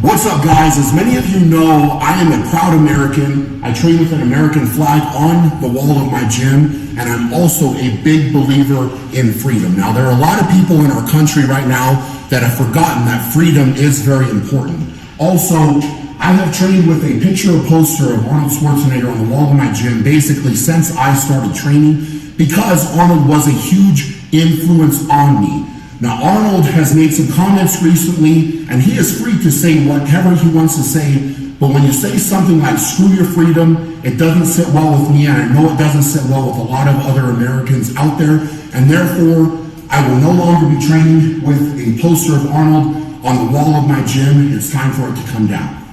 What's up, guys? As many of you know, I am a proud American. I train with an American flag on the wall of my gym, and I'm also a big believer in freedom. Now, there are a lot of people in our country right now that have forgotten that freedom is very important. Also, I have trained with a picture or poster of Arnold Schwarzenegger on the wall of my gym basically since I started training, because Arnold was a huge influence on me. Now, Arnold has made some comments recently, and he is free to say whatever he wants to say, but when you say something like screw your freedom, it doesn't sit well with me, and I know it doesn't sit well with a lot of other Americans out there, and therefore, I will no longer be training with a poster of Arnold on the wall of my gym. It's time for it to come down.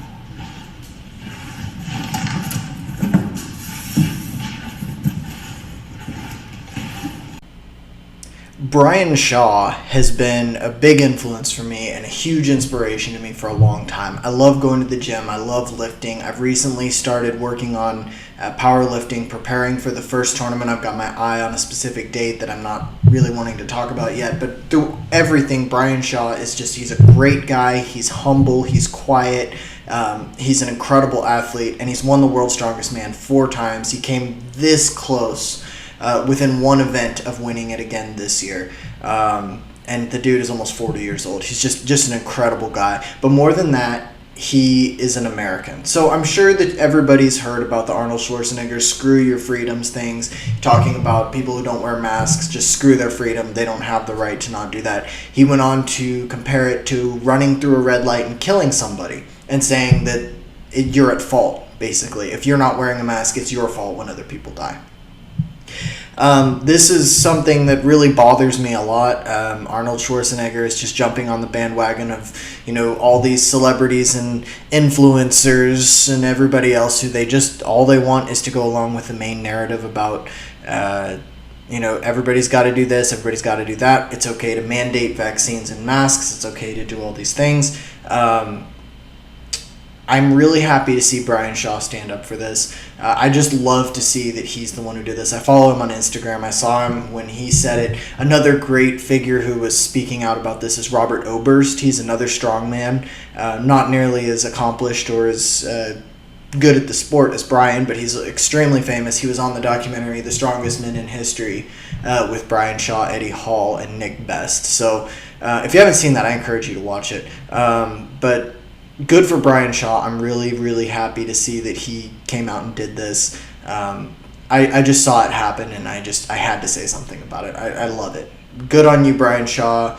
Brian Shaw has been a big influence for me and a huge inspiration to me for a long time. I love going to the gym. I love lifting. I've recently started working on powerlifting, preparing for the first tournament. I've got my eye on a specific date that I'm not really wanting to talk about yet. But through everything, Brian Shaw is he's a great guy. He's humble. He's quiet. He's an incredible athlete. And he's won the World's Strongest Man 4 times. He came this close within one event of winning it again this year. And the dude is almost 40 years old. He's just an incredible guy. But more than that, he is an American. So I'm sure that everybody's heard about the Arnold Schwarzenegger screw your freedoms things, talking about people who don't wear masks, just screw their freedom. They don't have the right to not do that. He went on to compare it to running through a red light and killing somebody and saying that you're at fault, basically. If you're not wearing a mask, it's your fault when other people die. This is something that really bothers me a lot. Arnold Schwarzenegger is just jumping on the bandwagon of, all these celebrities and influencers and everybody else who all they want is to go along with the main narrative about, everybody's got to do this, everybody's got to do that. It's okay to mandate vaccines and masks. It's okay to do all these things. I'm really happy to see Brian Shaw stand up for this. I just love to see that he's the one who did this. I follow him on Instagram. I saw him when he said it. Another great figure who was speaking out about this is Robert Oberst. He's another strongman, not nearly as accomplished or as good at the sport as Brian, but he's extremely famous. He was on the documentary The Strongest Men in History with Brian Shaw, Eddie Hall, and Nick Best. So if you haven't seen that, I encourage you to watch it. But good for Brian Shaw. I'm really, really happy to see that he came out and did this. I just saw it happen, and I had to say something about it. I love it. Good on you, Brian Shaw.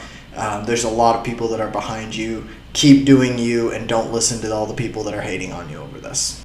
There's a lot of people that are behind you. Keep doing you, and don't listen to all the people that are hating on you over this.